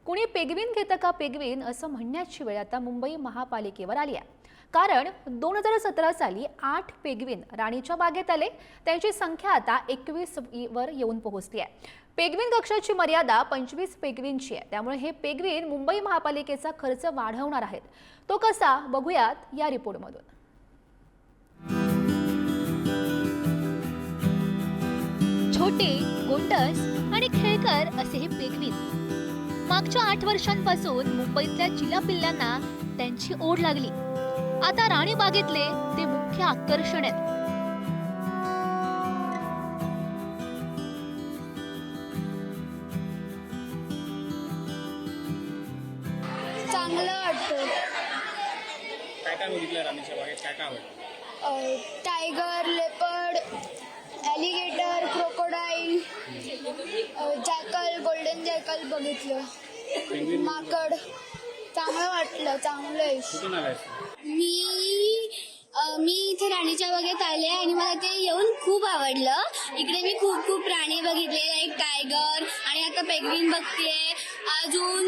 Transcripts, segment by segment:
कुणी पेगवीन घेतं का पेगवीन असं म्हणण्याची वेळ आता मुंबई महापालिकेवर आली आहे। कारण 2017 साली 8 पेगवीन राणीच्या बागेत आले, त्यांची संख्या आता 21 वर येऊन पोहोचली आहे। पेगवीन कक्षाची मर्यादा 25 पेगवीनची आहे, त्यामुळे हे पेगवीन मुंबई महापालिकेचा खर्च वाढवणार आहेत। तो कसा बघूयात या रिपोर्टमधून। छोटे, गोंडस आणि खेळकर असे हे पेगवीन मागच्या 8 वर्षांपासून मुंबईतल्या चिलापिल्ल्यांना त्यांची ओढ लागली। आता राणी बागेतले ते मुख्य आकर्षण आहेत। चांगलं वाटतं। काय बघितलं राणीच्या बागेत? काय आवडलं? Tiger, leopard, alligator, crocodile, jackal, golden jackal बघितलं। माकड चांगलं वाटलं, चांगलं आहे। कुठून आलायस? मी इथे राणीच्या बागेत आले आणि मला ते येऊन खूप आवडलं। इकडे मी खूप प्राणी बघितले, एक टायगर आणि आता पेंग्विन बघतेय, अजून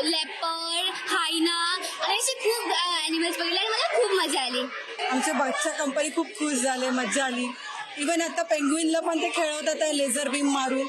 लेपर्ड, हायना आणि असे खूप ॲनिमल्स बघितले आणि मला खूप मजा आली। आमचे बच्चा कंपनी खूप खुश झाले, मजा आली। इवन आता पेंग्विनला पण ते खेळवतात आहे लेझर बीम मारून,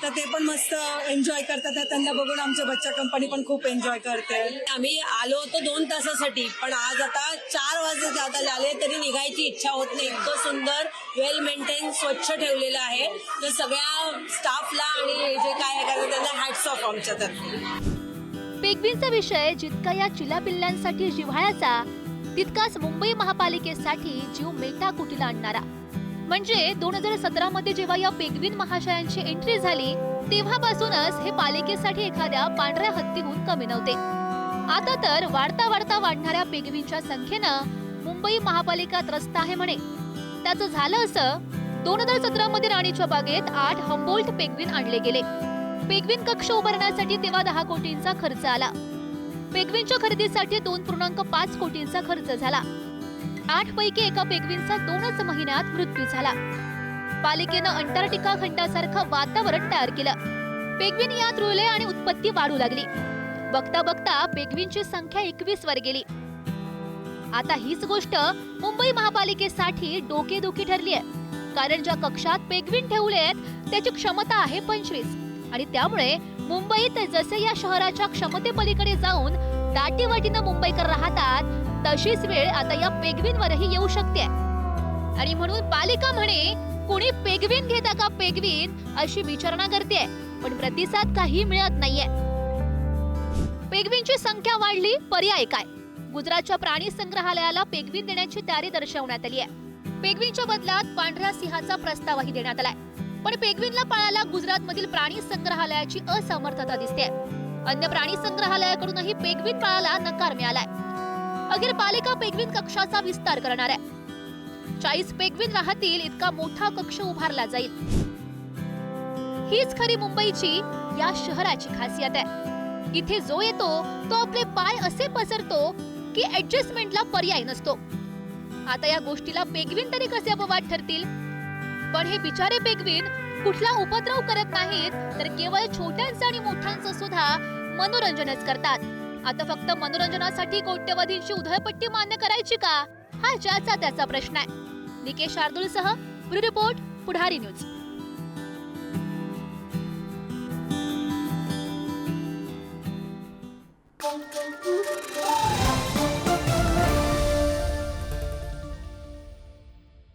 तर ते पण मस्त एन्जॉय करतात। त्यांना बघून आमच्या बच्चा कंपनी पण खूप एन्जॉय करते। आम्ही आलो होतो 2 तासासाठी, पण आज आता 4 वाजता जाता आले तरी निघायची इच्छा होत नाही। इतकं सुंदर, वेल मेंटेन, स्वच्छ ठेवलेलं आहे। तर सगळ्या स्टाफला आणि जे काय करतात त्यांना हॅट्स ऑफ आमच्यातर्फे। पेगवीनचा विषय जितका या चिलापिल्ल्यांसाठी जिव्हाळ्याचा, तितकाच मुंबई महापालिकेसाठी जीव मेटाकुटीला आणणारा। म्हणजे 2017 मध्ये जेव्हा या पेगवीन महाशयांची एंट्री झाली, तेव्हापासूनच हे पालिकेसाठी एखाद्या पांढऱ्या हत्तीहून कमी नव्हते। आता तर वाढता वाढणाऱ्या पेगवीनच्या संख्येनं मुंबई महापालिका त्रस्त आहे म्हणे। त्याचं झालं असं, 2017 मध्ये राणीच्या बागेत 8 हम्बोल्ट पेगवीन आणले गेले। पेगवीन कक्ष उभारण्यासाठी तेव्हा 10 कोटींचा खर्च आला। पेगवीनच्या खरेदीसाठी 2.5 कोटींचा खर्च झाला। 8 पैकी एका पेगवीनचा 2च महिन्यात मृत्यू झाला। पालिकेनं अंटार्क्टिका खंडासारखं वातावरण तयार केलं। पेगवीन यात रुळले आणि उत्पत्ती वाढू लागली। बघता बघता पेगवीनची संख्या 21 वर गेली। आता हीच गोष्ट मुंबई महापालिकेसाठी डोकेदुखी ठरली आहे। कारण ज्या कक्षात पेगवीन ठेवलेत त्याची क्षमता आहे 25, आणि त्यामुळे मुंबईत जसे या शहराच्या क्षमतेपलीकडे जाऊन दाटीवाटीनं मुंबईकर राहतात, तशीच वेळ आता या पेगवीनवरही येऊ शकते। आणि म्हणून पालिका म्हणे, कुणी पेगवीन घेता का पेगवीन अशी विचारणा करते, पण प्रतिसाद काही मिळत नाहीये। पेगवीनची संख्या वाढली, पर्याय काय? गुजरातच्या प्राणी संग्रहालयाला पेगवीन देण्याची तयारी दर्शवण्यात आली आहे। पेगवीनच्या बदल्यात पांढऱ्या सिंहाचा प्रस्तावही देण्यात आलाय, पण पेगवीनला पाळायला गुजरातमधील प्राणी संग्रहालयाची असमर्थता दिसते। अन्य प्राणी संग्रहालयाकडूनही पेगवीन पाळायला नकार मिळालाय। अखेर पालिका पेगवीन कक्षाचा विस्तार करणार आहे। 40 पेगवीन राहतील इतका मोठा कक्ष उभारला जाईल। हीच खरी मुंबईची, या शहराची खासियत आहे। इथे जो येतो तो आपले पाय असे पसरतो की ऍडजस्टमेंटला पर्याय नसतो। आता या गोष्टीला पेगवीन तरी कसे अपवाद ठरतील? पण हे बिचारे पेगवीन कुठला उपद्रव करत नाहीत, तर केवळ छोट्यांचं आणि मोठ्यांचं सुद्धा मनोरंजनच करतात। आता फक्त मनोरंजनासाठी कोट्यवधींची उधळपट्टी मान्य करायची का? हा ज्याचा त्याचा प्रश्न आहे। निकेश शार्दूलसह ब्युरो रिपोर्ट, पुढारी न्यूज।